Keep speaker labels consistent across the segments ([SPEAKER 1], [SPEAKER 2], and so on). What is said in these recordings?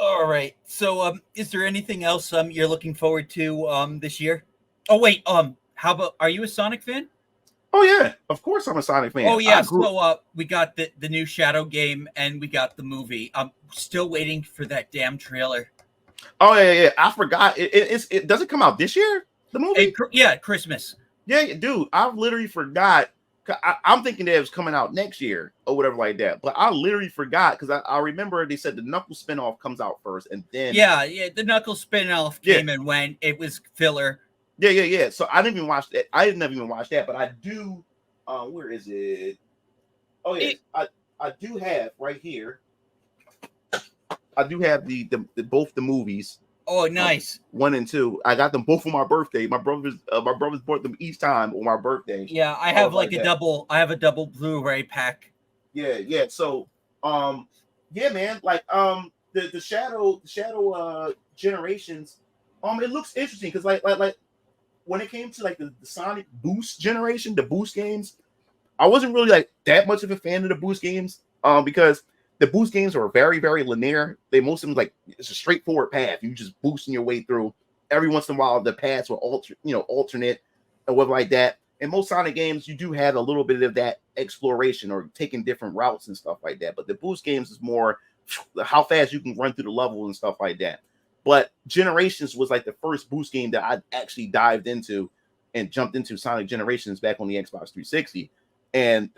[SPEAKER 1] All right. So, is there anything else you're looking forward to this year? Oh wait, how about are you a Sonic fan?
[SPEAKER 2] Oh yeah, of course I'm a Sonic fan.
[SPEAKER 1] Oh
[SPEAKER 2] I
[SPEAKER 1] yeah.
[SPEAKER 2] grew.
[SPEAKER 1] So, we got the new Shadow game and we got the movie. I'm still waiting for that damn trailer.
[SPEAKER 2] Oh yeah. I forgot. It doesn't come out this year. The movie.
[SPEAKER 1] Yeah, Christmas.
[SPEAKER 2] Yeah, dude, I literally forgot. I'm thinking that it was coming out next year or whatever like that. But I literally forgot because I remember they said the Knuckles spinoff comes out first, and then
[SPEAKER 1] Yeah. The Knuckles spinoff
[SPEAKER 2] yeah,
[SPEAKER 1] came and went. It was filler.
[SPEAKER 2] yeah. So I didn't even watch that. I didn't even watch that, but I do. Where is it? Oh yes,
[SPEAKER 1] It,
[SPEAKER 2] I do have right here. I do have the both the movies.
[SPEAKER 1] oh, nice.
[SPEAKER 2] 1 and 2. I got them both for my birthday. My brothers bought them each time on my birthday.
[SPEAKER 1] Yeah, I
[SPEAKER 2] All
[SPEAKER 1] have
[SPEAKER 2] like
[SPEAKER 1] like a
[SPEAKER 2] that.
[SPEAKER 1] double. I have a double Blu-ray pack.
[SPEAKER 2] Yeah. So, yeah, man. Like, the shadow generations. It looks interesting because like when it came to like the Sonic Boost generation, the Boost games, I wasn't really like that much of a fan of the Boost games. Because the Boost games are very very linear. They most of them like it's a straightforward path. You just boosting your way through. Every once in a while, the paths will alternate or whatever like that. In most Sonic games, you do have a little bit of that exploration or taking different routes and stuff like that. But the Boost games is more how fast you can run through the level and stuff like that. But Generations was like the first Boost game that I actually dived into and jumped into Sonic Generations back on the Xbox 360. And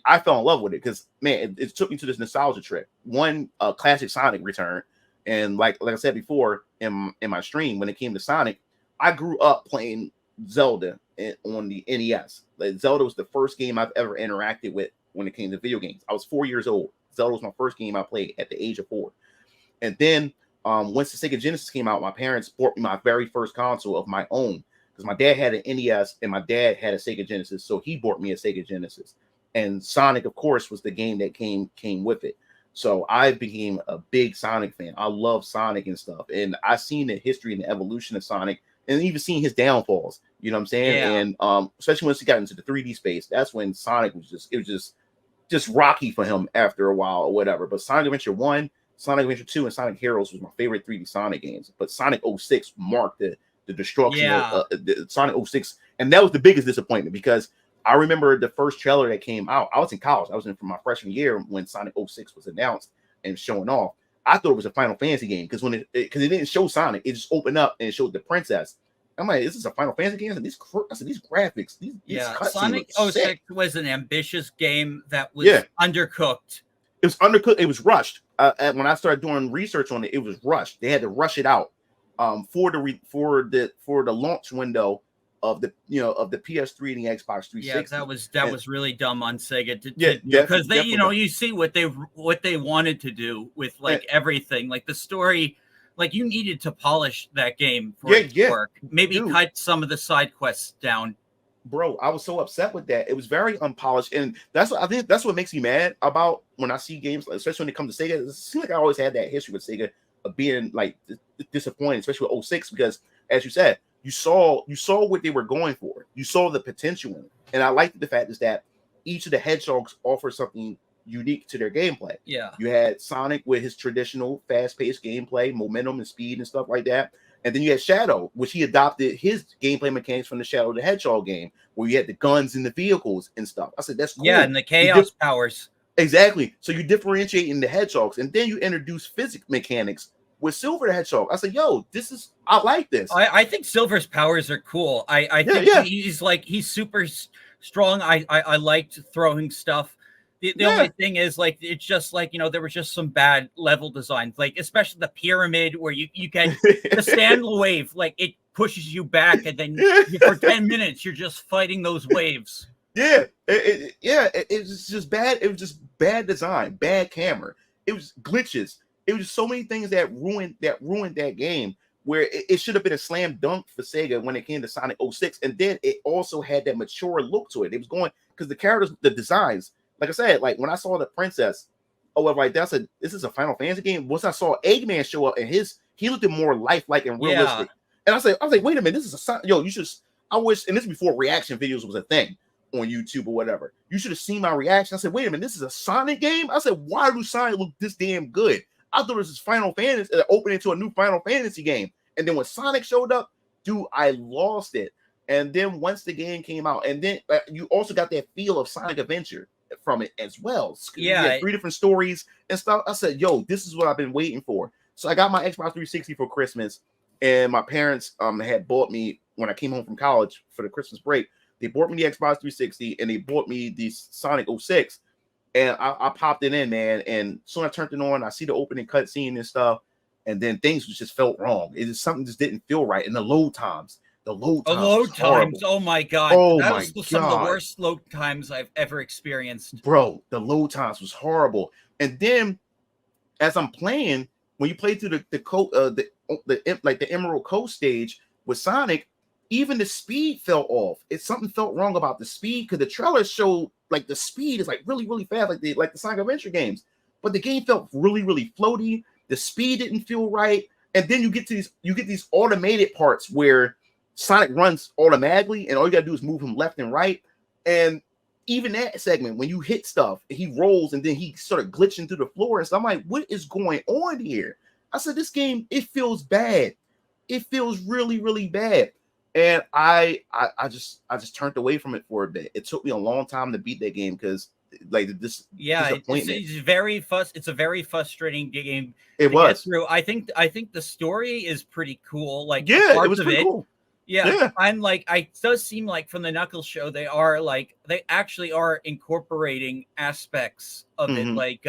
[SPEAKER 2] I fell in love with it because man, it took me to this nostalgia trip. One classic Sonic return, and like I said before in my stream, when it came to Sonic, I grew up playing Zelda on the NES. Like, Zelda was the first game I've ever interacted with when it came to video games. I was 4 years old. Zelda was my first game I played at the age of 4. And then once the Sega Genesis came out, my parents bought me my very first console of my own because my dad had an NES and my dad had a Sega Genesis, so he bought me a Sega Genesis. And Sonic, of course, was the game that came with it. So I became a big Sonic fan. I love Sonic and stuff, and I've seen the history and the evolution of Sonic, and even seen his downfalls. You know what I'm saying?
[SPEAKER 1] Yeah.
[SPEAKER 2] And especially once he got into the 3D space, that's when Sonic was just rocky for him after a while or whatever. But Sonic Adventure 1, Sonic Adventure 2, and Sonic Heroes was my favorite 3D Sonic games. But Sonic '06 marked the destruction of
[SPEAKER 1] Yeah.
[SPEAKER 2] the Sonic '06, and that was the biggest disappointment because I remember the first trailer that came out. I was in college. I was in for my freshman year when Sonic '06 was announced and showing off. I thought it was a Final Fantasy game because it didn't show Sonic, it just opened up and it showed the princess. I'm like, this is a Final Fantasy game. And these graphics, these
[SPEAKER 1] Yeah,
[SPEAKER 2] cutscenes look
[SPEAKER 1] Sonic
[SPEAKER 2] sick.
[SPEAKER 1] 06 was an ambitious game that
[SPEAKER 2] Yeah,
[SPEAKER 1] was undercooked.
[SPEAKER 2] it was undercooked. It was rushed. And when I started doing research on it, it was rushed. They had to rush it out for the launch window of the PS3 and the Xbox
[SPEAKER 1] Yeah,
[SPEAKER 2] 360.
[SPEAKER 1] that
[SPEAKER 2] And
[SPEAKER 1] was really dumb on Sega to
[SPEAKER 2] yeah,
[SPEAKER 1] do because they,
[SPEAKER 2] definitely.
[SPEAKER 1] you see what they wanted to do with
[SPEAKER 2] And,
[SPEAKER 1] like everything, like the story, like you needed to polish that game for it to
[SPEAKER 2] yeah,
[SPEAKER 1] work. Maybe
[SPEAKER 2] dude,
[SPEAKER 1] cut some of the side quests down.
[SPEAKER 2] bro, I was so upset with that. It was very unpolished, and I think that's what makes me mad about when I see games, especially when it comes to Sega. It seems like I always had that history with Sega of being like disappointed, especially with '06, because as you said, you saw what they were going for. You saw the potential in it, and I liked the fact is that each of the hedgehogs offer something unique to their gameplay.
[SPEAKER 1] Yeah.
[SPEAKER 2] You had Sonic with his traditional fast-paced gameplay, momentum and speed and stuff like that. And then you had Shadow, which he adopted his gameplay mechanics from the Shadow the Hedgehog game, where you had the guns and the vehicles and stuff. I said, that's
[SPEAKER 1] Yeah,
[SPEAKER 2] cool.
[SPEAKER 1] and the chaos powers.
[SPEAKER 2] Exactly. So you differentiate in the hedgehogs, and then you introduce physics mechanics with Silver the Hedgehog. I said, yo, I like this.
[SPEAKER 1] I think Silver's powers are cool. I
[SPEAKER 2] Yeah,
[SPEAKER 1] think
[SPEAKER 2] yeah,
[SPEAKER 1] he's super strong. I liked throwing stuff. The only
[SPEAKER 2] yeah,
[SPEAKER 1] thing is like it's just like there was just some bad level design, like especially the pyramid where you get the stand wave, like it pushes you back, and then for 10 minutes you're just fighting those waves.
[SPEAKER 2] yeah. It was just bad. It was just bad design, bad camera. It was glitches. It was just so many things that ruined that game. Where it should have been a slam dunk for Sega when it came to Sonic '06, and then it also had that mature look to it. It was going because the characters, the designs, like I said, like when I saw the princess, oh, well, like that's this is a Final Fantasy game. Once I saw Eggman show up and he looked more lifelike and
[SPEAKER 1] Yeah,
[SPEAKER 2] realistic, and I was like, wait a minute, this is yo, you should. I wish, and this is before reaction videos was a thing on YouTube or whatever. You should have seen my reaction. I said, wait a minute, this is a Sonic game. I said, why do Sonic look this damn good? I thought it was this Final Fantasy opening to a new Final Fantasy game. And then when Sonic showed up, dude, I lost it. And then once the game came out, and then you also got that feel of Sonic Adventure from it as well. You had 3 different stories and stuff. I said, yo, this is what I've been waiting for. So I got my Xbox 360 for Christmas, and my parents had bought me, when I came home from college for the Christmas break, they bought me the Xbox 360 and they bought me the Sonic 06. And I popped it in, man. And soon I turned it on, I see the opening cutscene and stuff. And then things just felt wrong. It just something just didn't feel right. And the load times. The load times.
[SPEAKER 1] Oh my god.
[SPEAKER 2] Oh
[SPEAKER 1] that
[SPEAKER 2] my
[SPEAKER 1] was
[SPEAKER 2] god.
[SPEAKER 1] Some of the worst load times I've ever experienced.
[SPEAKER 2] Bro, the load times was horrible. And then as I'm playing, when you play through the Emerald Coast stage with Sonic, even the speed fell off. Something felt wrong about the speed, because the trailer showed like the speed is like really, really fast, like the Sonic Adventure games. But the game felt really, really floaty. The speed didn't feel right. And then you get these automated parts where Sonic runs automatically, and all you gotta do is move him left and right. And even that segment, when you hit stuff, he rolls and then he sort of glitching through the floor. And so I'm like, what is going on here? I said, this game, it feels bad. It feels really, really bad. And I just turned away from it for a bit. It took me a long time to beat that game because this disappointment.
[SPEAKER 1] It's a very frustrating game.
[SPEAKER 2] It was.
[SPEAKER 1] Get through. I think the story is pretty cool. Like,
[SPEAKER 2] yeah, it was pretty cool.
[SPEAKER 1] Yeah, I'm like, it does seem like from the Knuckles show, they actually are incorporating aspects of it. Like,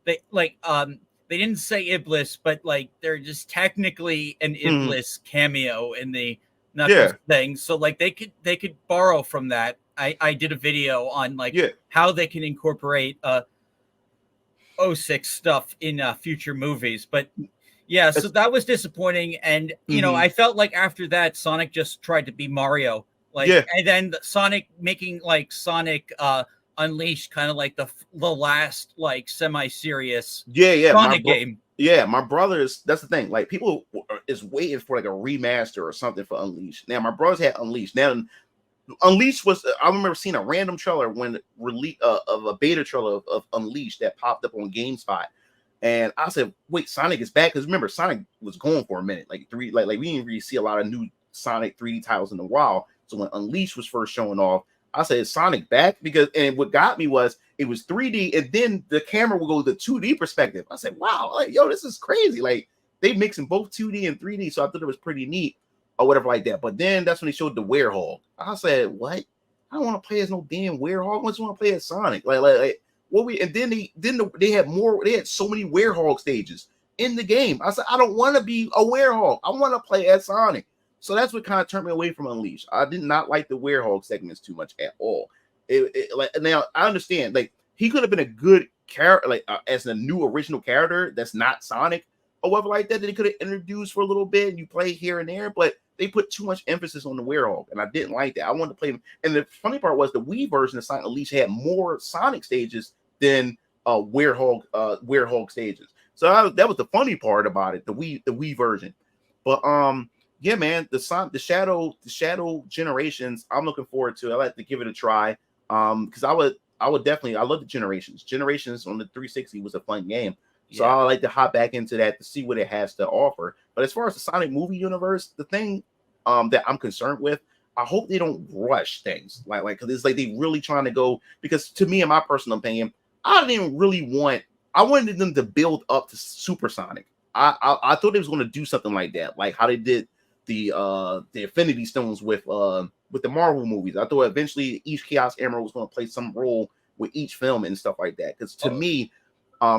[SPEAKER 1] they didn't say Iblis, but like they're just technically an Iblis cameo in the Knuckles thing. So like they could borrow from that. I did a video on how they can incorporate 06 stuff in future movies, but yeah, so that was disappointing. And you know, I felt like after that, Sonic just tried to be Mario, and then Sonic making like Sonic Unleashed, kind of like the last like semi-serious Sonic game.
[SPEAKER 2] Yeah, my brothers. That's the thing. Like, people is waiting for like a remaster or something for Unleashed. Now my brothers had Unleashed. Now Unleashed was. I remember seeing a random trailer when release of a beta trailer of Unleashed that popped up on GameSpot. And I said, wait, Sonic is back? Because remember, Sonic was gone for a minute. Like we didn't really see a lot of new Sonic 3D titles in a while. So when Unleashed was first showing off, I said, is Sonic back? And what got me was it was 3D, and then the camera would go to the 2D perspective. I said, wow, like, yo, this is crazy. Like, they mixing both 2D and 3D, so I thought it was pretty neat or whatever like that. But then that's when they showed the Werehog. I said, what? I don't want to play as no damn Werehog. I just want to play as Sonic. And then they had more. They had so many Werehog stages in the game. I said, I don't want to be a Werehog. I want to play as Sonic. So that's what kind of turned me away from Unleashed. I did not like the Werehog segments too much at all. Now I understand, like, he could have been a good character, like as a new original character that's not Sonic or whatever like that. They could have introduced for a little bit and you play here and there, but they put too much emphasis on the Werehog, and I didn't like that. I wanted to play him. And the funny part was the Wii version of Sonic Unleashed had more Sonic stages than Werehog stages. So that was the funny part about it, the Wii version. But yeah, man, the Shadow Generations, I'm looking forward to. I like to give it a try. Because I love the Generations. Generations on the 360 was a fun game. So I like to hop back into that to see what it has to offer. But as far as the Sonic movie universe, the thing that I'm concerned with, I hope they don't rush things. Because it's like they really trying to go, because to me, in my personal opinion, I wanted them to build up to Super Sonic. I thought they was going to do something like that, like how they did the Infinity Stones with the Marvel movies. I thought eventually each Chaos Emerald was going to play some role with each film and stuff like that. Because to me,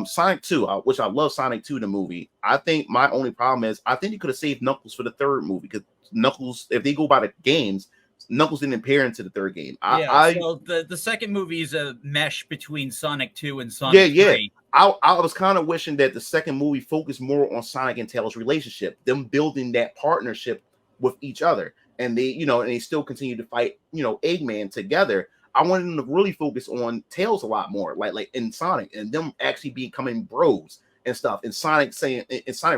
[SPEAKER 2] Sonic 2, which I love Sonic 2, the movie, I think my only problem is I think you could have saved Knuckles for the third movie, because Knuckles, if they go by the games, Knuckles didn't appear into the third game.
[SPEAKER 1] So the second movie is a mesh between Sonic 2 and Sonic 3.
[SPEAKER 2] I was kind of wishing that the second movie focused more on Sonic and Tails' relationship, them building that partnership with each other, and they still continue to fight, Eggman together. I wanted them to really focus on Tails a lot more, like in Sonic, and them actually becoming bros and stuff. And Sonic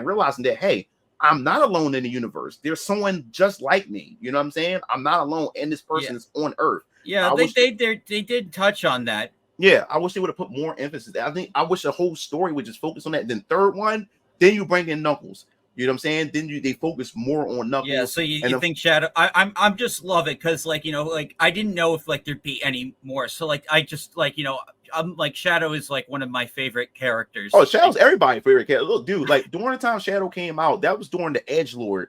[SPEAKER 2] realizing that, hey, I'm not alone in the universe. There's someone just like me. You know what I'm saying? I'm not alone, and this person is on Earth.
[SPEAKER 1] Yeah, they did touch on that.
[SPEAKER 2] Yeah, I wish they would have put more emphasis. I think I wish the whole story would just focus on that. Then third one, then you bring in Knuckles. You know what I'm saying? Then they focus more on
[SPEAKER 1] Yeah,
[SPEAKER 2] Knuckles.
[SPEAKER 1] so you,
[SPEAKER 2] And
[SPEAKER 1] you think Shadow? I'm just love it because like like I didn't know if like there'd be any more. So like I just like I'm like Shadow is like one of my favorite characters.
[SPEAKER 2] Shadow's everybody's favorite character. Look, dude, like during the time Shadow came out, that was during the Edgelord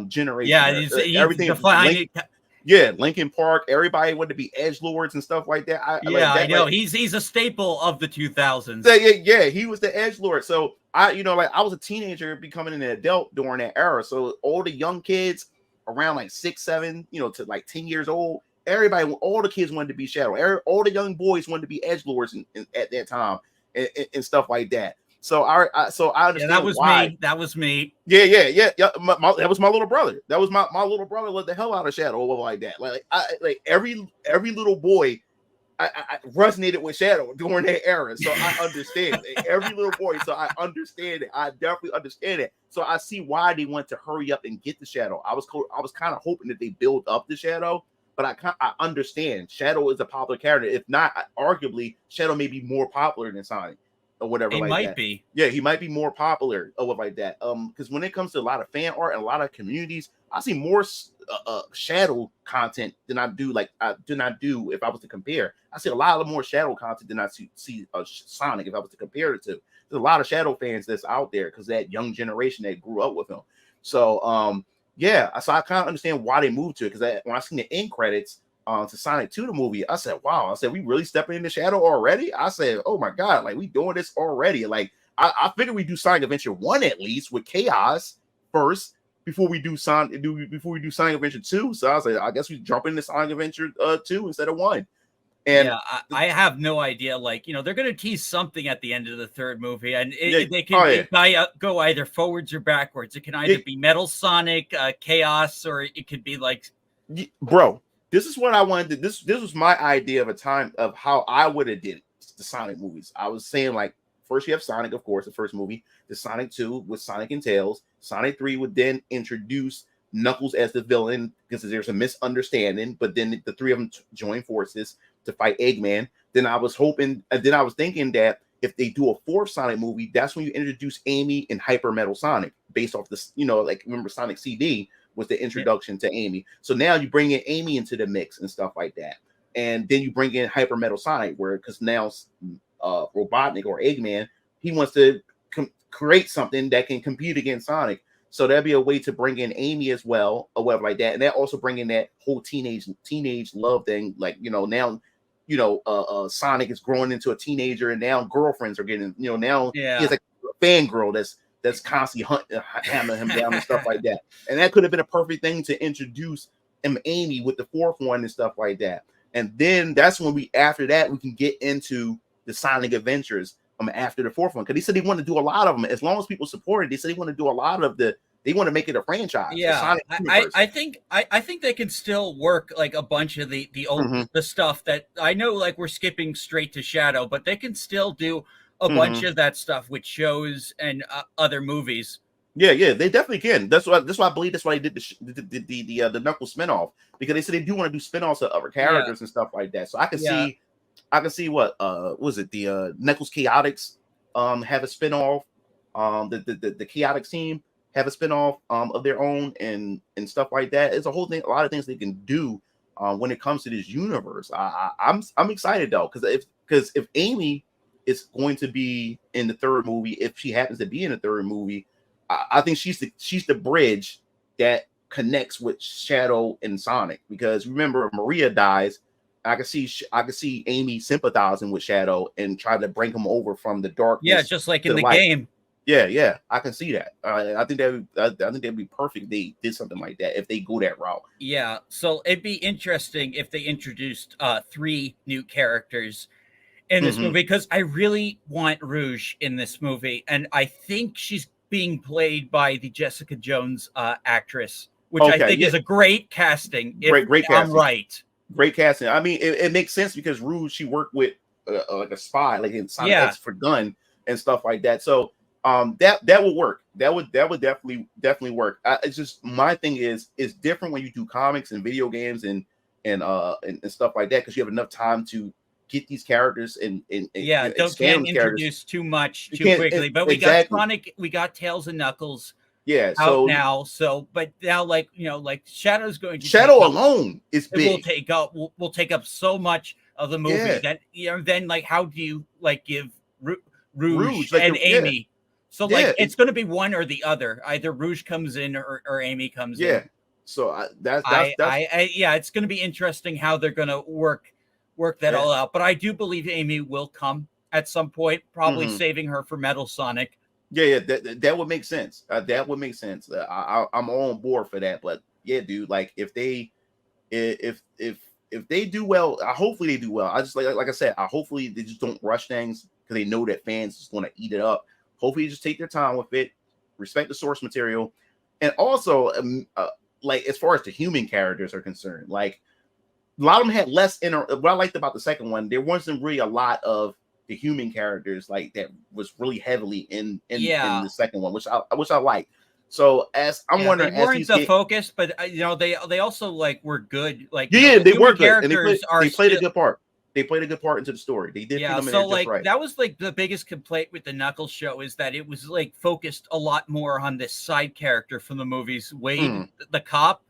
[SPEAKER 2] generation
[SPEAKER 1] Yeah,
[SPEAKER 2] where
[SPEAKER 1] he's
[SPEAKER 2] everything
[SPEAKER 1] defining it.
[SPEAKER 2] yeah, Linkin Park, everybody wanted to be Edgelords and stuff like that. I like
[SPEAKER 1] Yeah, I
[SPEAKER 2] that,
[SPEAKER 1] know
[SPEAKER 2] like
[SPEAKER 1] he's a staple of the
[SPEAKER 2] yeah,
[SPEAKER 1] 2000s.
[SPEAKER 2] yeah, he was the Edgelord. So like I was a teenager becoming an adult during that era. So all the young kids around like 6, 7, to like 10 years old, everybody, all the kids wanted to be Shadow. All the young boys wanted to be Edgelords at that time and stuff like that. So I
[SPEAKER 1] Yeah, that
[SPEAKER 2] understand
[SPEAKER 1] was
[SPEAKER 2] why.
[SPEAKER 1] me. That was me.
[SPEAKER 2] Yeah. That was my little brother. That was my little brother. Let the hell out of Shadow or like that. Like every little boy I resonated with Shadow during that era, so I understand every little boy. So I understand it. I definitely understand it. So I see why they want to hurry up and get the Shadow. I was kind of hoping that they build up the Shadow, but I understand Shadow is a popular character. If not, arguably Shadow may be more popular than Sonic or whatever
[SPEAKER 1] It
[SPEAKER 2] like
[SPEAKER 1] might
[SPEAKER 2] that.
[SPEAKER 1] be.
[SPEAKER 2] Yeah, he might be more popular or whatever like that. Because when it comes to a lot of fan art and a lot of communities, I see more Shadow content than I do if I was to compare. I see a lot of more Shadow content than I see Sonic if I was to compare it to. There's a lot of Shadow fans that's out there because that young generation that grew up with him. So yeah, so I kind of understand why they moved to it because when I seen the end credits to Sonic 2 the movie, I said, wow, I said, we really stepping into Shadow already? I said, oh my god, like we doing this already. Like I figured we do Sonic Adventure 1 at least with Chaos first before we do Sonic Adventure 2. So I was like, I guess we jump into Sonic Adventure 2 instead of 1. And
[SPEAKER 1] Yeah, I have no idea. Like, they're going to tease something at the end of the third movie, and
[SPEAKER 2] yeah,
[SPEAKER 1] they
[SPEAKER 2] oh
[SPEAKER 1] can
[SPEAKER 2] yeah,
[SPEAKER 1] go either forwards or backwards. It can
[SPEAKER 2] yeah,
[SPEAKER 1] either be Metal Sonic, Chaos, or it could be like,
[SPEAKER 2] bro. This is what I wanted to. This was my idea of a time of how I would have did the Sonic movies. I was saying like first you have Sonic, of course, the first movie. The Sonic 2 with Sonic and Tails. Sonic 3 would then introduce Knuckles as the villain because there's a misunderstanding. But then the three of them join forces to fight Eggman. Then I was thinking that if they do a fourth Sonic movie, that's when you introduce Amy and Hyper Metal Sonic based off this. Like remember Sonic CD was the introduction to Amy. So now you bring in Amy into the mix and stuff like that. And then you bring in Hyper Metal Sonic, because now Robotnik or Eggman, he wants to create something that can compete against Sonic. So that'd be a way to bring in Amy as well, or whatever like that. And that also bring in that whole teenage love thing. Like, now, Sonic is growing into a teenager, and now girlfriends are getting, now he has like a fangirl that's constantly hammering him down and stuff like that. And that could have been a perfect thing to introduce him Amy with the fourth one and stuff like that. And then that's when after that we can get into the Sonic Adventures after the fourth one, because they said they want to do a lot of them. As long as people support it, they said they want to do a lot of they want to make it a franchise.
[SPEAKER 1] yeah. I think they can still work like a bunch of the old the stuff that I know like we're skipping straight to Shadow, but they can still do a bunch of that stuff with shows and other movies.
[SPEAKER 2] Yeah, they definitely can. That's why I believe that's why they did the Knuckles spinoff, because they said they do want to do spinoffs of other characters and stuff like that. So I can see what was it the Knuckles Chaotix have a spinoff, the Chaotix team have a spinoff of their own and stuff like that. It's a whole thing, a lot of things they can do when it comes to this universe. I'm excited though, because if Amy is going to be in the third movie, if she happens to be in the third movie, I think she's the bridge that connects with Shadow and Sonic, because remember Maria dies. I can see Amy sympathizing with Shadow and trying to bring him over from the darkness.
[SPEAKER 1] Yeah, just like in the game.
[SPEAKER 2] Yeah, I can see that. I think that'd be perfect if they did something like that, if they go that route.
[SPEAKER 1] Yeah, so it'd be interesting if they introduced 3 new characters in this movie, because I really want Rouge in this movie, and I think she's being played by the Jessica Jones actress, which I think is a great casting.
[SPEAKER 2] Great casting.
[SPEAKER 1] I'm right.
[SPEAKER 2] Great casting. I mean, it makes sense because Rouge, she worked with like a spy, like in Sonic X for Gun and stuff like that. So that would work. That would definitely work. It's just, my thing is, it's different when you do comics and video games and stuff like that, because you have enough time to get these characters and
[SPEAKER 1] Yeah,
[SPEAKER 2] expand
[SPEAKER 1] can't
[SPEAKER 2] these characters.
[SPEAKER 1] introduce too much
[SPEAKER 2] You
[SPEAKER 1] too
[SPEAKER 2] can't
[SPEAKER 1] quickly. But we got
[SPEAKER 2] exactly.
[SPEAKER 1] Sonic, we got Tails and Knuckles
[SPEAKER 2] Yeah,
[SPEAKER 1] out
[SPEAKER 2] so
[SPEAKER 1] now. So, but now, like like Shadow's going to
[SPEAKER 2] Shadow
[SPEAKER 1] take up,
[SPEAKER 2] alone is
[SPEAKER 1] it will
[SPEAKER 2] big.
[SPEAKER 1] take up will take up so much of the movie
[SPEAKER 2] Yeah.
[SPEAKER 1] that then like how do you like give Rouge
[SPEAKER 2] like
[SPEAKER 1] and Amy? So like it's
[SPEAKER 2] it's
[SPEAKER 1] going to be one or the other. Either Rouge comes in or Amy comes in.
[SPEAKER 2] yeah. So that's
[SPEAKER 1] yeah, it's going to be interesting how they're going to work that all out. But I do believe Amy will come at some point, probably saving her for Metal Sonic.
[SPEAKER 2] Yeah, that would make sense. That would make sense. I'm all on board for that. But yeah, dude, like if they do well, hopefully they do well. I just like I said, hopefully they just don't rush things because they know that fans just want to eat it up. Hopefully, they just take their time with it, respect the source material, and also like as far as the human characters are concerned, like a lot of them had less what I liked about the second one, there wasn't really a lot of the human characters like that was really heavily in the second one, which I like. So as I'm wondering,
[SPEAKER 1] they weren't the focus, but they also like were good. Like
[SPEAKER 2] they were good, and
[SPEAKER 1] they
[SPEAKER 2] played a good part. They played a good part into the story. They did.
[SPEAKER 1] Yeah, so like right. That was like the biggest complaint with the Knuckles show is that it was like focused a lot more on this side character from the movies, Wade, the cop.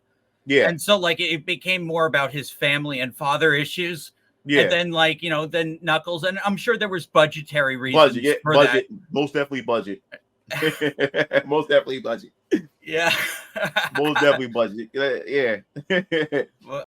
[SPEAKER 2] Yeah,
[SPEAKER 1] and so like it became more about his family and father issues. Yeah, and then like then Knuckles, and I'm sure there was budgetary reasons.
[SPEAKER 2] Budget, most definitely budget. Most definitely budget.
[SPEAKER 1] Yeah,
[SPEAKER 2] most definitely budget. Yeah.